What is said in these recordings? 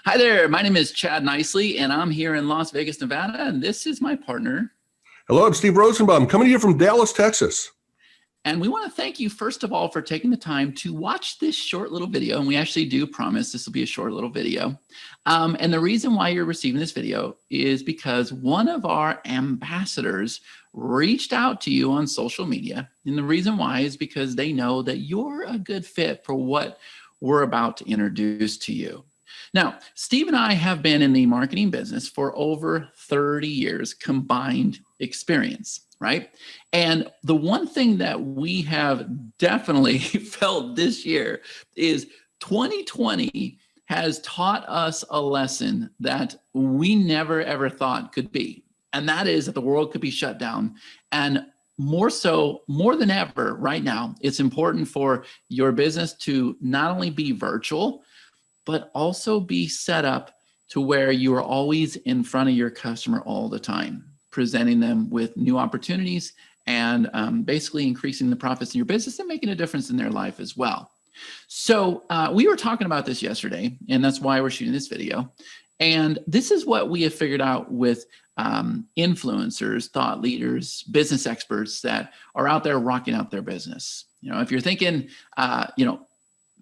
Hi there. My name is Chad Nicely, and I'm here in Las Vegas, Nevada, and this is my partner. Hello, I'm Steve Rosenbaum, coming to you from Dallas, Texas. And we want to thank you, first of all, for taking the time to watch this short little video. And we actually do promise this will be a short little video. And the reason why you're receiving this video is because one of our ambassadors reached out to you on social media. And the reason why is because they know that you're a good fit for what we're about to introduce to you. Now, Steve and I have been in the marketing business for over 30 years combined experience, right? And the one thing that we have definitely felt this year is 2020 has taught us a lesson that we never ever thought could be. And that is that the world could be shut down. And more than ever right now, it's important for your business to not only be virtual, but also be set up to where you are always in front of your customer all the time, presenting them with new opportunities and basically increasing the profits in your business and making a difference in their life as well. So we were talking about this yesterday, and that's why we're shooting this video. And this is what we have figured out with influencers, thought leaders, business experts that are out there rocking out their business. You know, if you're thinking,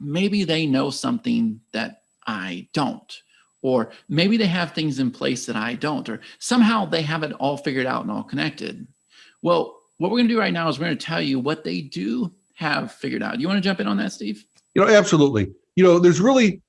maybe they know something that I don't, or maybe they have things in place that I don't, or somehow they have it all figured out and all connected. Well, what we're going to do right now is we're going to tell you what they do have figured out. You want to jump in on that, Steve? Absolutely. There's really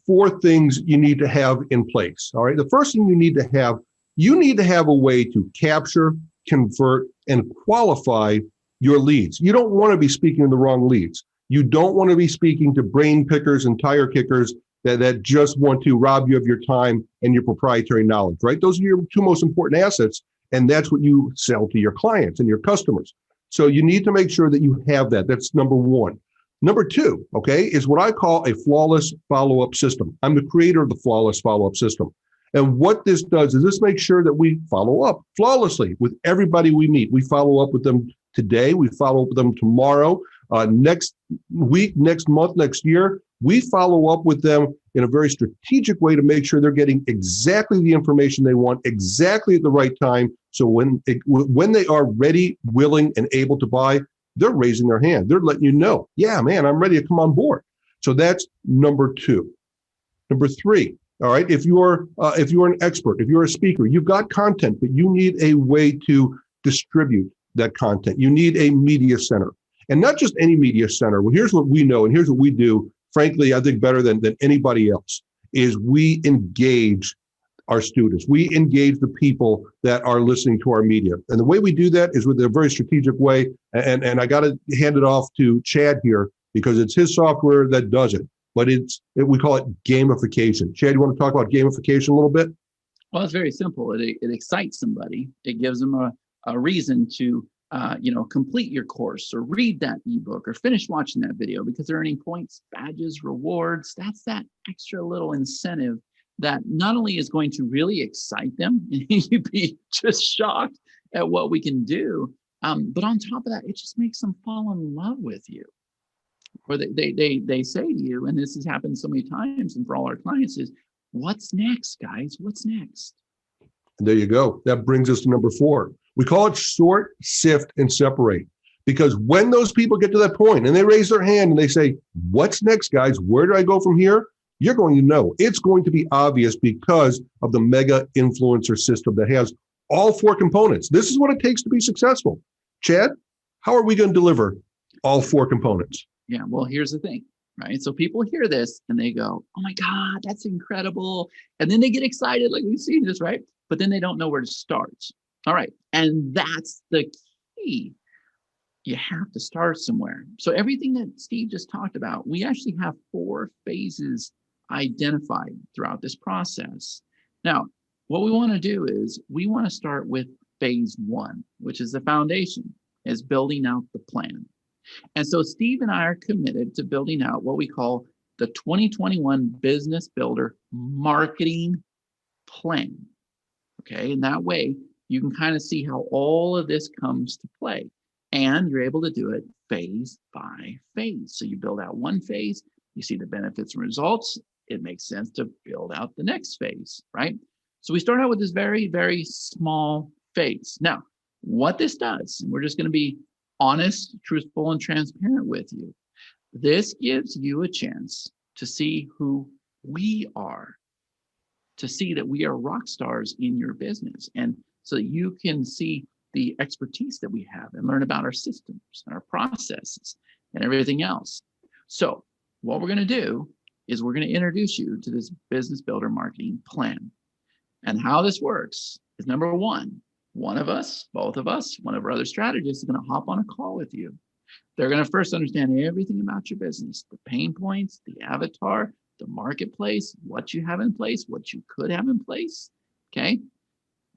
four things you need to have in place. All right. The first thing you need to have a way to capture, convert, and qualify your leads. You don't want to be speaking to the wrong leads. You don't want to be speaking to brain pickers and tire kickers that just want to rob you of your time and your proprietary knowledge, right? Those are your two most important assets, and that's what you sell to your clients and your customers. So you need to make sure that you have that. That's number one. Number two, okay, is what I call a flawless follow-up system. I'm the creator of the flawless follow-up system. And what this does is this makes sure that we follow up flawlessly with everybody we meet. We follow up with them today. We follow up with them tomorrow. Next week, next month, next year, we follow up with them in a very strategic way to make sure they're getting exactly the information they want, exactly at the right time. So when they are ready, willing, and able to buy, they're raising their hand. They're letting you know, yeah, man, I'm ready to come on board. So that's number two. Number three, all right, if you're an expert, if you're a speaker, you've got content, but you need a way to distribute that content. You need a media center. And not just any media center. Well, here's what we know, and here's what we do, frankly, I think better than anybody else, is we engage our students. We engage the people that are listening to our media. And the way we do that is with a very strategic way. And I got to hand it off to Chad here because it's his software that does it. But we call it gamification. Chad, you want to talk about gamification a little bit? Well, it's very simple. It excites somebody. It gives them a reason to complete your course or read that ebook or finish watching that video because they're earning points, badges, rewards. That's that extra little incentive that not only is going to really excite them, and you'd be just shocked at what we can do, but on top of that, it just makes them fall in love with you. Or they say to you, and this has happened so many times, and for all our clients is, what's next, guys? What's next? There you go. That brings us to number four. We call it sort, sift, and separate. Because when those people get to that point and they raise their hand and they say, what's next, guys? Where do I go from here? You're going to know. It's going to be obvious because of the mega influencer system that has all four components. This is what it takes to be successful. Chad, how are we going to deliver all four components? Yeah, well, here's the thing, right? So people hear this and they go, oh my God, that's incredible. And then they get excited, like we've seen this, right? But then they don't know where to start. All right. And that's the key. You have to start somewhere. So everything that Steve just talked about, we actually have 4 phases identified throughout this process. Now, what we want to do is we want to start with phase 1, which is the foundation, is building out the plan. And so Steve and I are committed to building out what we call the 2021 Business Builder Marketing Plan. Okay, and that way you can kind of see how all of this comes to play. And you're able to do it phase by phase. So you build out one phase, you see the benefits and results, it makes sense to build out the next phase, right? So we start out with this very, very small phase. Now, what this does, and we're just going to be honest, truthful, and transparent with you. This gives you a chance to see who we are, to see that we are rock stars in your business, and so that you can see the expertise that we have and learn about our systems and our processes and everything else. So what we're going to do is we're going to introduce you to this business builder marketing plan. And how this works is, number one of us, both of us, one of our other strategists is going to hop on a call with you. They're going to first understand everything about your business, the pain points, the avatar, the marketplace, what you have in place, what you could have in place. Okay.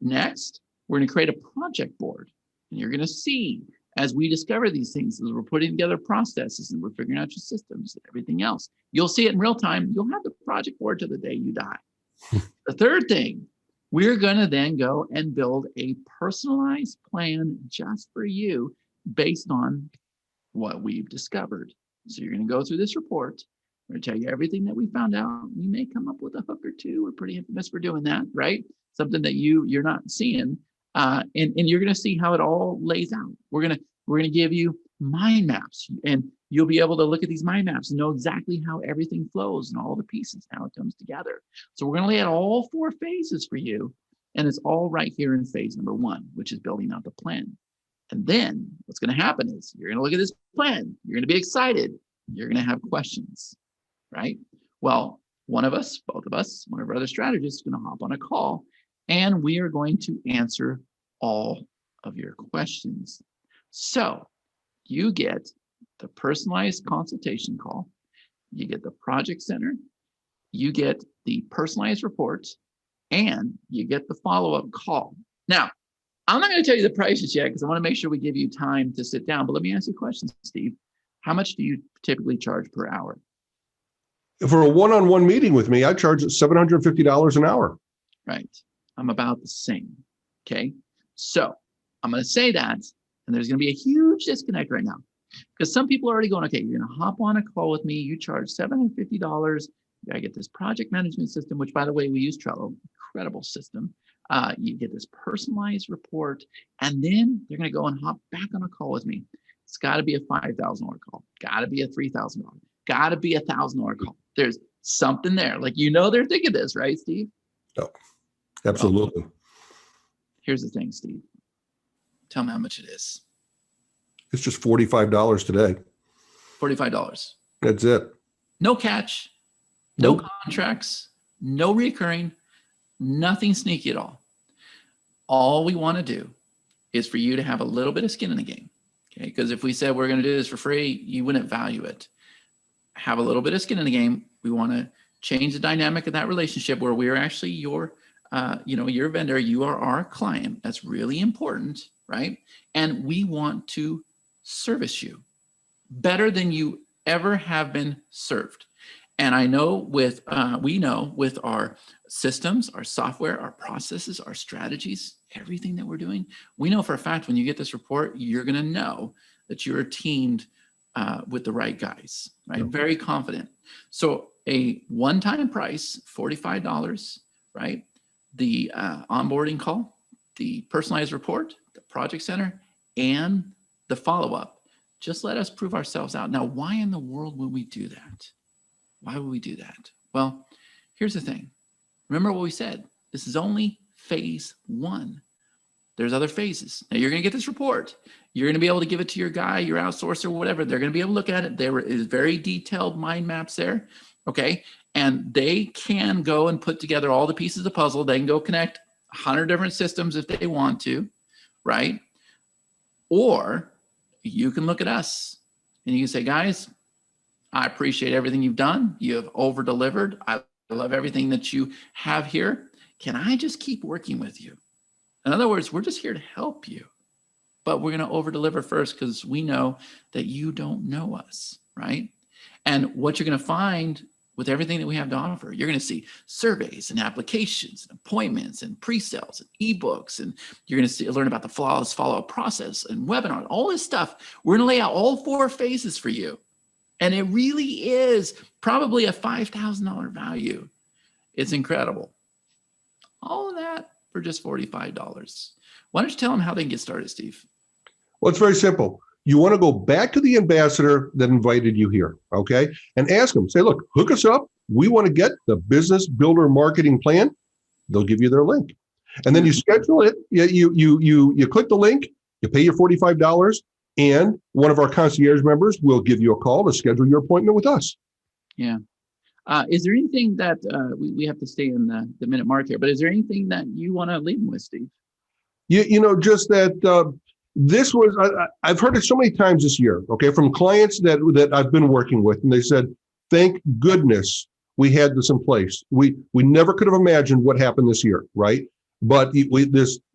Next, we're going to create a project board. And you're going to see, as we discover these things, as we're putting together processes and we're figuring out your systems and everything else, you'll see it in real time. You'll have the project board to the day you die. The third thing, we're going to then go and build a personalized plan just for you based on what we've discovered. So you're going to go through this report. We're going to tell you everything that we found out. We may come up with a hook or two. We're pretty infamous for doing that, right? Something that you're not seeing. And you're going to see how it all lays out. We're going to give you mind maps, and you'll be able to look at these mind maps and know exactly how everything flows and all the pieces, how it comes together. So we're going to lay out all 4 phases for you. And it's all right here in phase number 1, which is building out the plan. And then what's going to happen is you're going to look at this plan. You're going to be excited. You're going to have questions, right? Well, one of us, both of us, one of our other strategists is going to hop on a call, and we are going to answer all of your questions. So you get the personalized consultation call, you get the project center, you get the personalized report, and you get the follow-up call. Now, I'm not going to tell you the prices yet because I want to make sure we give you time to sit down, but let me ask you a question, Steve. How much do you typically charge per hour? For a one-on-one meeting with me, I charge $750 an hour. Right. I'm about the same. Okay. So I'm going to say that, and there's going to be a huge disconnect right now because some people are already going, okay, you're going to hop on a call with me. You charge $750. You got to get this project management system, which, by the way, we use Trello, incredible system. You get this personalized report, and then they're going to go and hop back on a call with me. It's got to be a $5,000 call. Got to be a $3,000. Got to be a $1,000 call. There's something there. Like, they're thinking this, right, Steve? Oh, absolutely. Well, here's the thing, Steve. Tell me how much it is. It's just $45 today. $45. That's it. No catch, no Nope. contracts, no recurring, nothing sneaky at all. All we want to do is for you to have a little bit of skin in the game. Okay, because if we said we're going to do this for free, you wouldn't value it. Have a little bit of skin in the game. We want to change the dynamic of that relationship where we're actually your vendor, you are our client. That's really important, right? And we want to service you better than you ever have been served. And I know we know with our systems, our software, our processes, our strategies, everything that we're doing, we know for a fact when you get this report, you're going to know that you're teamed with the right guys, right? Yep. Very confident. So a one-time price, $45, right? The onboarding call, the personalized report, the project center, and the follow-up. Just let us prove ourselves out. Now, why in the world would we do that? Why would we do that? Well, here's the thing. Remember what we said. This is only phase 1. There's other phases. Now, you're going to get this report. You're going to be able to give it to your guy, your outsourcer, whatever. They're going to be able to look at it. There is very detailed mind maps there. Okay. And they can go and put together all the pieces of the puzzle. They can go connect 100 different systems if they want to, right? Or you can look at us and you can say, guys, I appreciate everything you've done. You have over-delivered. I love everything that you have here. Can I just keep working with you? In other words, we're just here to help you, but we're going to over-deliver first because we know that you don't know us, right? And what you're going to find with everything that we have to offer, you're going to see surveys and applications and appointments and pre-sales and ebooks, and you're going to learn about the flawless follow-up process and webinar, all this stuff. We're going to lay out all 4 phases for you. And it really is probably a $5,000 value. It's incredible. All of that for just $45. Why don't you tell them how they can get started, Steve? Well, it's very simple. You want to go back to the ambassador that invited you here, okay? And ask them, say, look, hook us up. We want to get the business builder marketing plan. They'll give you their link. And then you schedule it. You click the link, you pay your $45, and one of our concierge members will give you a call to schedule your appointment with us. Yeah. Is there anything that we have to stay in the minute mark here, but is there anything that you want to leave them with, Steve? Just that this was, I've heard it so many times this year, okay, from clients that I've been working with, and they said, thank goodness we had this in place. We never could have imagined what happened this year, right? But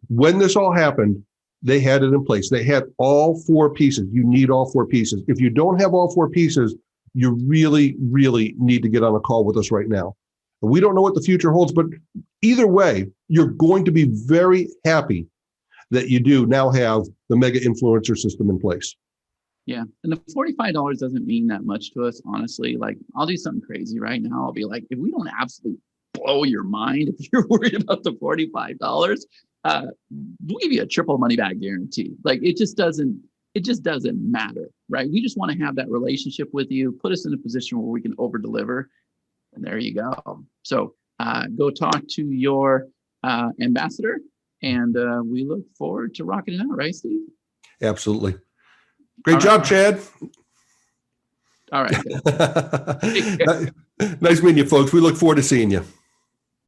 when this all happened, they had it in place. They had all four pieces. You need all four pieces. If you don't have all four pieces, you really, really need to get on a call with us right now. We don't know what the future holds, but either way, you're going to be very happy that you do now have the mega influencer system in place. Yeah. And the $45 doesn't mean that much to us, honestly. Like, I'll do something crazy right now. I'll be like, if we don't absolutely blow your mind, if you're worried about the $45, we'll give you a triple money back guarantee. Like, it just doesn't matter, right? We just want to have that relationship with you, put us in a position where we can over deliver. And there you go. So go talk to your ambassador, and we look forward to rocking it out, right, Steve? Absolutely. Great job, Chad. All right. Nice meeting you, folks. We look forward to seeing you.